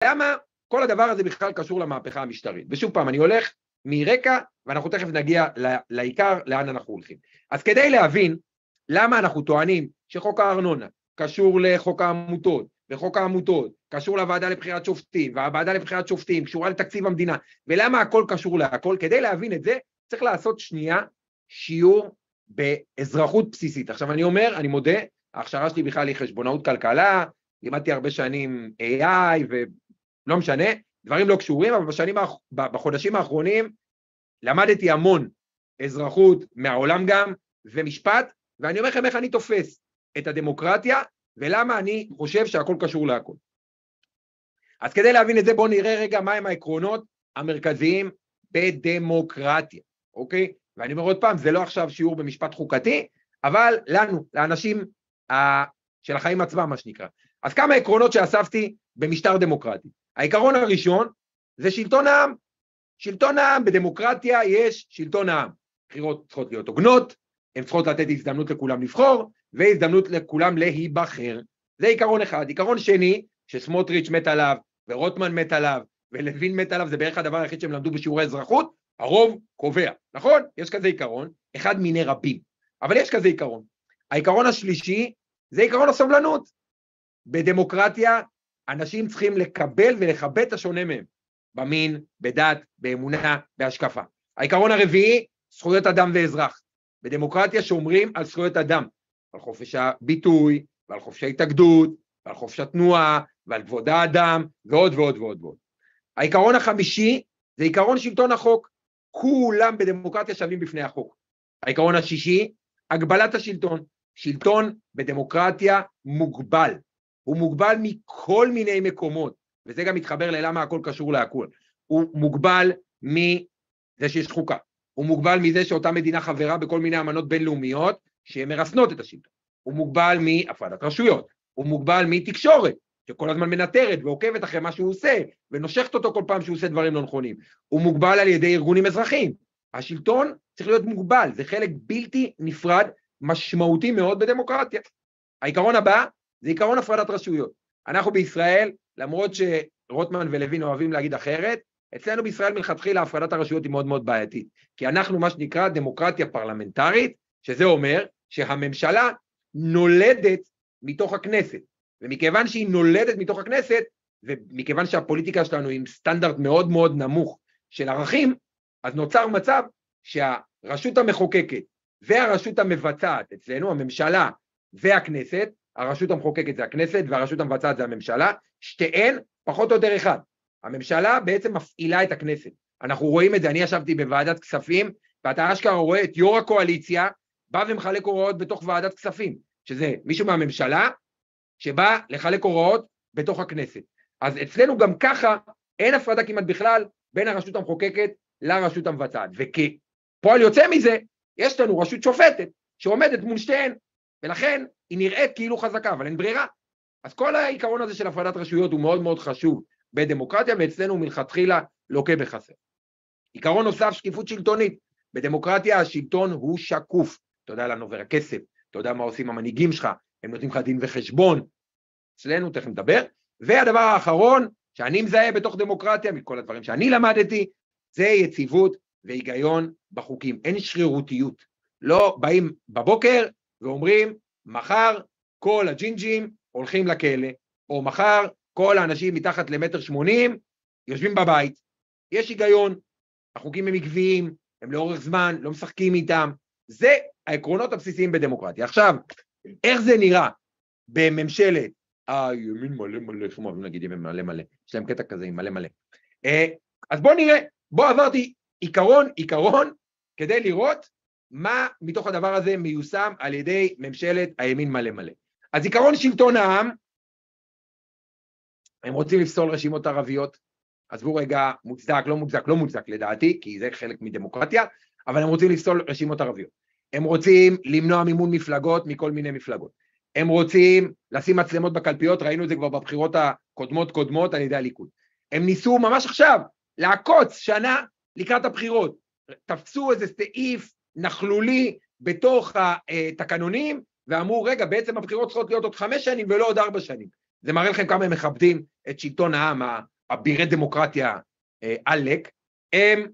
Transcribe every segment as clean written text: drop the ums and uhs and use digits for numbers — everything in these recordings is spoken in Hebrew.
למה כל הדבר הזה בכלל קשור למהפכה המשטרית? ושוב פעם, אני הולך מרקע, ואנחנו תכף נגיע לעיקר, לאן אנחנו הולכים. אז כדי להבין למה אנחנו טוענים שחוק הארנונה קשור לחוק העמותות, וחוק העמותות קשור לוועדה לבחירת שופטים, והוועדה לבחירת שופטים קשורה לתקציב המדינה, ולמה הכל קשור להכל, כדי להבין את זה, צריך לעשות שנייה שיעור באזרחות בסיסית. עכשיו אני אומר, אני מודה, ההכשרה שלי בכלל היא חשבונאות כלכלה, לימדתי הרבה שנים AI, ולא משנה, דברים לא קשורים, אבל בחודשים האחרונים, למדתי המון אזרחות מהעולם גם, ומשפט, ואני אומר לכם איך אני תופס את הדמוקרטיה, ולמה אני חושב שהכל קשור להכל. אז כדי להבין את זה, בואו נראה רגע מהם העקרונות המרכזיים בדמוקרטיה, אוקיי? ואני אומר עוד פעם, זה לא עכשיו שיעור במשפט חוקתי, אבל לנו, לאנשים של החיים עצמם, מה שנקרא. אז כמה עקרונות שאספתי במשטר דמוקרטי. העיקרון הראשון זה שלטון העם. שלטון העם, בדמוקרטיה יש שלטון העם. בחירות צריכות להיות הוגנות, הן צריכות לתת הזדמנות לכולם לבחור, והזדמנות לכולם להיבחר. זה עיקרון אחד. עיקרון שני, שסמוטריץ' מת עליו, ורוטמן מת עליו, ולוין מת עליו, זה בערך הדבר היחיד שהם למדו בשיעורי אזרחות, הרוב קובע, נכון? יש כזה עיקרון, אחד מיני רבים, אבל יש כזה עיקרון. העיקרון השלישי, זה עיקרון הסובלנות. בדמוקרטיה, אנשים צריכים לקבל ולכבד את השונה מהם, במין, בדת, באמונה, בהשקפה. העיקרון הרביעי, זכויות אדם ואזרח. בדמוקרטיה שומרים על זכויות אדם, על חופש הביטוי, ועל חופש ההתאגדות, ועל חופש התנועה, ועל כבוד האדם, ועוד ועוד ועוד ועוד. העיקרון החמישי, זה עיקרון שלטון החוק. כולם בדמוקרטיה שווים בפני החוק. העיקרון השישי, הגבלת השלטון. שלטון בדמוקרטיה מוגבל. הוא מוגבל מכל מיני מקומות, וזה גם מתחבר ללמה הכל קשור להכל. הוא מוגבל מזה שיש חוקה. הוא מוגבל מזה שאותה מדינה חברה בכל מיני אמנות בינלאומיות שמרסנות את השלטון. הוא מוגבל מהפרדת רשויות. הוא מוגבל מתקשורת, שכל הזמן מנטרת ועוקבת אחרי מה שהוא עושה, ונושכת אותו כל פעם שהוא עושה דברים לא נכונים. הוא מוגבל על ידי ארגונים אזרחיים. השלטון צריך להיות מוגבל, זה חלק בלתי נפרד, משמעותי מאוד בדמוקרטיה. העיקרון הבא, זה עיקרון הפרדת רשויות. אנחנו בישראל, למרות שרוטמן ולוין אוהבים להגיד אחרת, אצלנו בישראל מלכתחילה הפרדת הרשויות היא מאוד מאוד בעייתית, כי אנחנו מה שנקרא דמוקרטיה פרלמנטרית, שזה אומר שהממשלה נולדת מתוך הכנסת, ומכיוון שהיא נולדת מתוך הכנסת, ומכיוון שהפוליטיקה שלנו עם סטנדרט מאוד מאוד נמוך של ערכים, אז נוצר מצב שהרשות המחוקקת והרשות המבצעת, אצלנו הממשלה והכנסת, הרשות המחוקקת זה הכנסת והרשות המבצעת זה הממשלה, שתיהן פחות או יותר אחד. הממשלה בעצם מפעילה את הכנסת. אנחנו רואים את זה, אני ישבתי בוועדת כספים, ואתה אשכרה רואה את יו"ר הקואליציה, בא ומחלק הוראות בתוך ועדת כספים, שזה מישהו מהממשלה, שבא לחלק הוראות בתוך הכנסת. אז אצלנו גם ככה, אין הפרדה כמעט בכלל, בין הרשות המחוקקת לרשות המבצעת. וכפועל יוצא מזה, יש לנו רשות שופטת, שעומדת מול שתיהן, ולכן היא נראית כאילו חזקה, אבל אין ברירה. אז כל העיקרון הזה של הפרדת רשויות הוא מאוד מאוד חשוב בדמוקרטיה, ואצלנו מלכתחילה לוקה בחסר. עיקרון נוסף, שקיפות שלטונית. בדמוקרטיה השלטון הוא שקוף. אתה יודע לאן עובר הכסף, אתה יודע מה עושים המנהיגים שלך, הם נותנים לך דין וחשבון. אצלנו תכף נדבר. והדבר האחרון שאני מזהה בתוך דמוקרטיה, מכל הדברים שאני למדתי, זה יציבות והיגיון בחוקים. אין שרירותיות. לא באים בבוקר ואומרים, מחר כל הג'ינג'ים הולכים לכלא, או מחר כל האנשים מתחת למטר 80 יושבים בבית. יש היגיון, החוקים הם עקביים, הם לאורך זמן, לא משחקים איתם. זה העקרונות הבסיסיים בדמוקרטיה. עכשיו, איך זה נראה בממשלת הימין מלא מלא, נגיד ימין מלא מלא, יש להם קטע כזה עם מלא מלא. אז בואו נראה, עברתי עיקרון, כדי לראות מה מתוך הדבר הזה מיושם על ידי ממשלת הימין מלא מלא. אז עיקרון שלטון העם, הם רוצים לפסול רשימות ערביות, עזבו רגע מוצדק, לא מוצדק לדעתי, כי זה חלק מדמוקרטיה, אבל הם רוצים לפסול רשימות ערביות. הם רוצים למנוע מימון מפלגות מכל מיני מפלגות. הם רוצים לשים מצלמות בקלפיות, ראינו את זה כבר בבחירות הקודמות על ידי הליכוד. הם ניסו ממש עכשיו לעקוץ שנה לקראת הבחירות. תפסו איזה סעיף נכלולי בתוך התקנונים, ואמרו, רגע, בעצם הבחירות צריכות להיות עוד 5 שנים ולא עוד 4 שנים. זה מראה לכם כמה הם מכבדים את שלטון העם, אבירי דמוקרטיה עלק, הם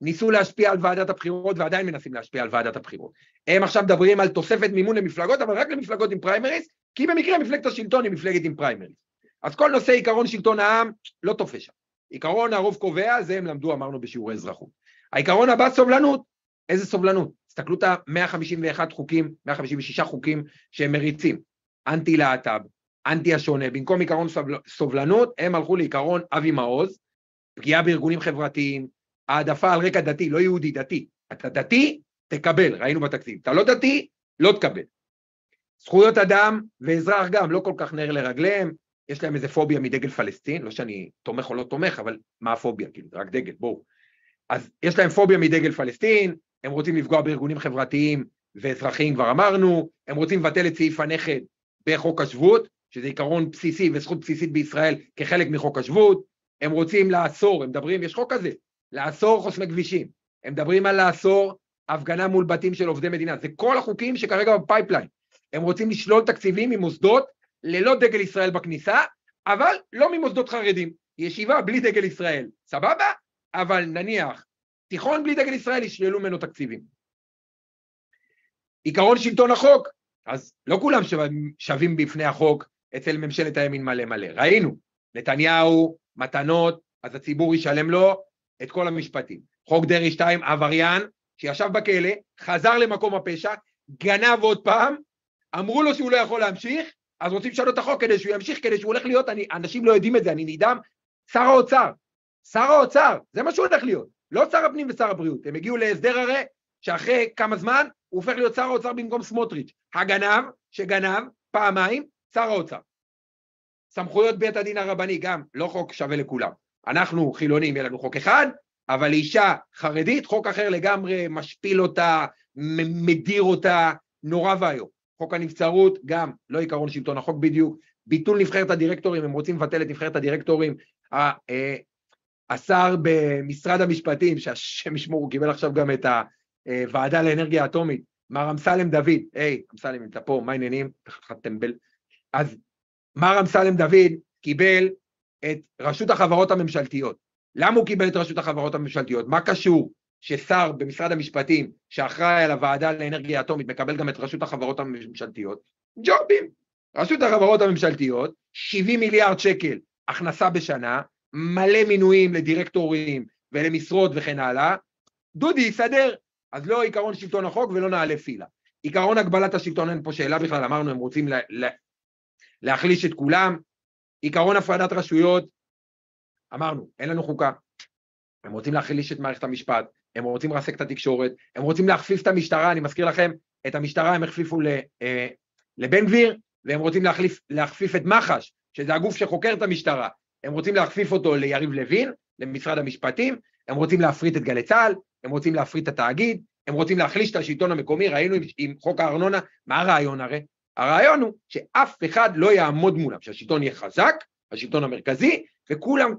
ניסו להשפיע על ועדת הבחירות, ועדיין מנסים להשפיע על ועדת הבחירות. הם עכשיו מדברים על תוספת מימון למפלגות, אבל רק למפלגות עם פריימריס, כי במקרה מפלגת השלטון היא מפלגת עם פריימריס. אז כל נושא עיקרון שלטון העם לא תופס שם. עיקרון הרוב קובע, זה הם למדו, אמרנו בשיעורי אזרחות. העיקרון הבא, סובלנות. איזה סובלנות? תסתכלו את ה-151 חוקים, 156 חוקים שהם מריצים. אנטי להט"ב, אנטי השונה, במקום עיקרון סובלנות, הם הלכו לעיקרון אבי מעוז, פגיעה בארגונים חברתיים, העדפה על רקע דתי, לא יהודי, דתי. אתה דתי, תקבל, ראינו בתקציב. אתה לא דתי, לא תקבל. זכויות אדם ואזרח גם, לא כל כך נר לרגליהם, יש להם איזה פוביה מדגל פלסטין, לא שאני תומך או לא תומך, אבל מה הפוביה? כאילו, רק דגל, בואו. אז יש להם פוביה מדגל פלסטין, הם רוצים לפגוע בארגונים חברתיים ואזרחיים, כבר אמרנו, הם רוצים לבטל את סעיף הנכד בחוק השבות, שזה עיקרון בסיסי וזכות בסיסית בישראל כחלק מחוק השבות, הם רוצים לאסור, הם מדברים, יש חוק כזה, לאסור חוסמי כבישים, הם מדברים על לאסור הפגנה מול בתים של עובדי מדינה, זה כל החוקים שכרגע בפייפליין, הם רוצים לשלול תקציבים ממוסדות ללא דגל ישראל בכניסה, אבל לא ממוסדות חרדים, ישיבה בלי דגל ישראל, סבבה? אבל נניח, תיכון בלי דגל ישראל ישללו ממנו תקציבים. עיקרון שלטון החוק, אז לא כולם שווים בפני החוק אצל ממשלת הימין מלא מלא, ראינו, נתניהו, מתנות, אז הציבור ישלם לו את כל המשפטים. חוק דרעי 2, עבריין, שישב בכלא, חזר למקום הפשע, גנב עוד פעם, אמרו לו שהוא לא יכול להמשיך, אז רוצים לשנות את החוק כדי שהוא ימשיך, כדי שהוא הולך להיות, אנשים לא יודעים את זה, אני נדהם, שר האוצר, זה מה שהוא הולך להיות, לא שר הפנים ושר הבריאות, הם הגיעו להסדר הרי, שאחרי כמה זמן, הוא הופך להיות שר האוצר במקום סמוטריץ', הגנב, שגנב, פעמיים, שר האוצר. סמכויות בית הדין הרבני, גם לא חוק שווה לכולם, אנחנו חילונים, יהיה לנו חוק אחד, אבל אישה חרדית, חוק אחר לגמרי, משפיל אותה, מדיר אותה, נורא והיום. חוק הנבצרות, גם לא עיקרון שלטון החוק בדיוק, ביטול נבחרת הדירקטורים, הם רוצים לבטל את נבחרת הדירקטורים, השר במשרד המשפטים, שהשם ישמור, הוא קיבל עכשיו גם את הוועדה לאנרגיה אטומית, מר אמסלם דוד, אמסלם, אתה פה, מה העניינים? אז מר אמסלם דוד קיבל את רשות החברות הממשלתיות. למה הוא קיבל את רשות החברות הממשלתיות? מה קשור ששר במשרד המשפטים, שאחראי על הוועדה לאנרגיה אטומית, מקבל גם את רשות החברות הממשלתיות? ג'ובים. רשות החברות הממשלתיות, 70 מיליארד שקל הכנסה בשנה, מלא מינויים לדירקטורים ולמשרות וכן הלאה, דודי יסדר, אז לא עיקרון שלטון החוק ולא נעלה פילה. עיקרון הגבלת השלטון, אין פה שאלה בכלל, אמרנו, הם רוצים להחליש את כולם. עיקרון הפרדת רשויות, אמרנו, אין לנו חוקה, הם רוצים להחליש את מערכת המשפט, הם רוצים לרסק את התקשורת, הם רוצים להכפיף את המשטרה, אני מזכיר לכם, את המשטרה הם הכפיפו לבן גביר, והם רוצים להכפיף את מח"ש, שזה הגוף שחוקר את המשטרה, הם רוצים להכפיף אותו ליריב לוין, למשרד המשפטים, הם רוצים להפריט את גלי צה"ל, הם רוצים להפריט את התאגיד, הם רוצים להחליש את השלטון המקומי, ראינו עם חוק הארנונה, מה הרעיון הרי? הרעיון הוא שאף אחד לא יעמוד מולם, שהשלטון יהיה חזק, השלטון המרכזי, וכולם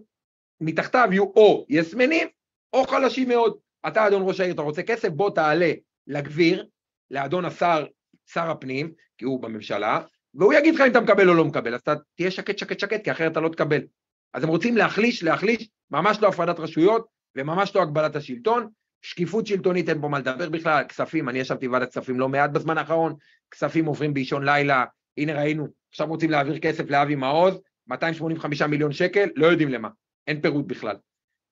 מתחתיו יהיו או יסמנים, או חלשים מאוד. אתה, אדון ראש העיר, אתה רוצה כסף, בוא תעלה לגביר, לאדון שר הפנים, כי הוא בממשלה, והוא יגיד לך אם אתה מקבל או לא מקבל, אז אתה תהיה שקט, כי אחרת אתה לא תקבל. אז הם רוצים להחליש, ממש לא הפרדת רשויות, וממש לא הגבלת השלטון, שקיפות שלטונית, אין פה מה לדבר בכלל, כספים, אני ישבתי בוועדת כספים לא מעט בזמן האחרון, כספים עוברים באישון לילה, הנה ראינו, עכשיו רוצים להעביר כסף לאבי מעוז, 285 מיליון שקל, לא יודעים למה, אין פירוט בכלל.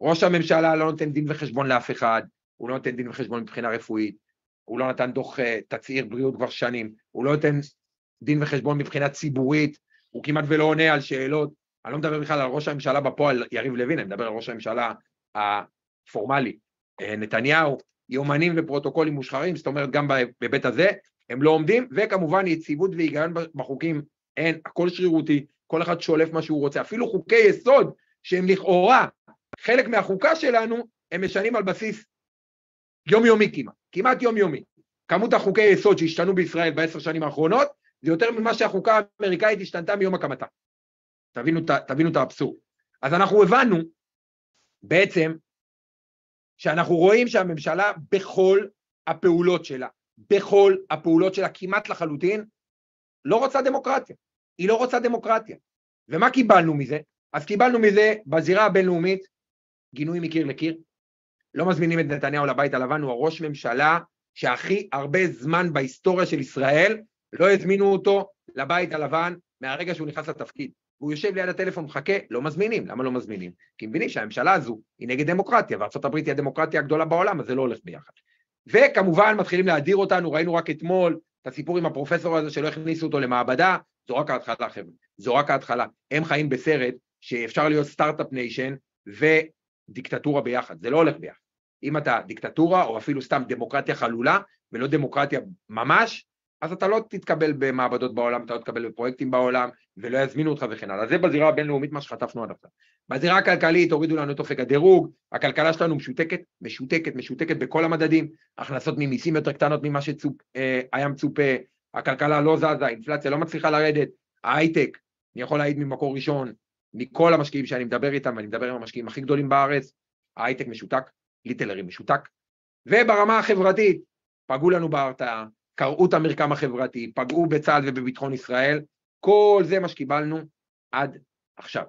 ראש הממשלה לא נותן דין וחשבון לאף אחד, הוא לא נותן דין וחשבון מבחינה רפואית, הוא לא נתן דוח תצהיר בריאות כבר שנים, הוא לא נותן דין וחשבון מבחינה ציבורית, הוא כמעט ולא עונה על שאלות, אני לא מדבר בכלל על ראש הממשלה בפועל יריב לוין, אני מדבר על ראש הממשלה הפורמלי, נתניהו, יומנים ופרוטוקולים מושחרים, זאת אומרת גם בבית הזה, הם לא עומדים, וכמובן יציבות והיגיון בחוקים, אין, הכל שרירותי, כל אחד שולף מה שהוא רוצה, אפילו חוקי יסוד, שהם לכאורה, חלק מהחוקה שלנו, הם משנים על בסיס יומיומי כמעט יומיומי, כמות החוקי יסוד שהשתנו בישראל ב10 שנים האחרונות, זה יותר ממה שהחוקה האמריקאית השתנתה מיום הקמתה, תבינו את האבסורד, אז אנחנו הבנו, בעצם, שאנחנו רואים שהממשלה בכל הפעולות שלה כמעט לחלוטין, לא רוצה דמוקרטיה. היא לא רוצה דמוקרטיה. ומה קיבלנו מזה? אז קיבלנו מזה בזירה הבינלאומית, גינוי מקיר לקיר, לא מזמינים את נתניהו לבית הלבן, הוא הראש ממשלה שהכי הרבה זמן בהיסטוריה של ישראל, לא הזמינו אותו לבית הלבן מהרגע שהוא נכנס לתפקיד. והוא יושב ליד הטלפון מחכה, לא מזמינים. למה לא מזמינים? כי מבינים שהממשלה הזו היא נגד דמוקרטיה, וארצות הברית היא הדמוקרטיה הגדולה בעולם, אז זה לא הולך ביחד. וכמובן מתחילים להדיר אותנו, ראינו רק אתמול את הסיפור עם הפרופסור הזה שלא הכניסו אותו למעבדה, זו רק ההתחלה חבר'ה, זו רק ההתחלה. הם חיים בסרט שאפשר להיות סטארט-אפ ניישן ודיקטטורה ביחד, זה לא הולך ביחד. אם אתה דיקטטורה או אפילו סתם דמוקרטיה חלולה ולא דמוקרטיה ממש, אז אתה לא תתקבל במעבדות בעולם, אתה לא תתקבל בפרויקטים בעולם, ולא יזמינו אותך וכן הלאה. זה בזירה הבינלאומית מה שחטפנו עד עכשיו. בזירה הכלכלית הורידו לנו את אופק הדירוג, הכלכלה שלנו משותקת בכל המדדים, הכנסות ממיסים יותר קטנות ממה שהיה מצופה, הכלכלה לא זזה, האינפלציה לא מצליחה לרדת, ההייטק, אני יכול להעיד ממקור ראשון, מכל המשקיעים שאני מדבר איתם, ואני מדבר עם המשקיעים הכי גדולים בארץ, ההייטק משותק, ליטלרי משותק, וברמה החברתית, פגעו לנו בהרתעה, קראו את המרקם החברתי, פגעו בצה"ל ובביטחון ישראל, כל זה מה שקיבלנו עד עכשיו.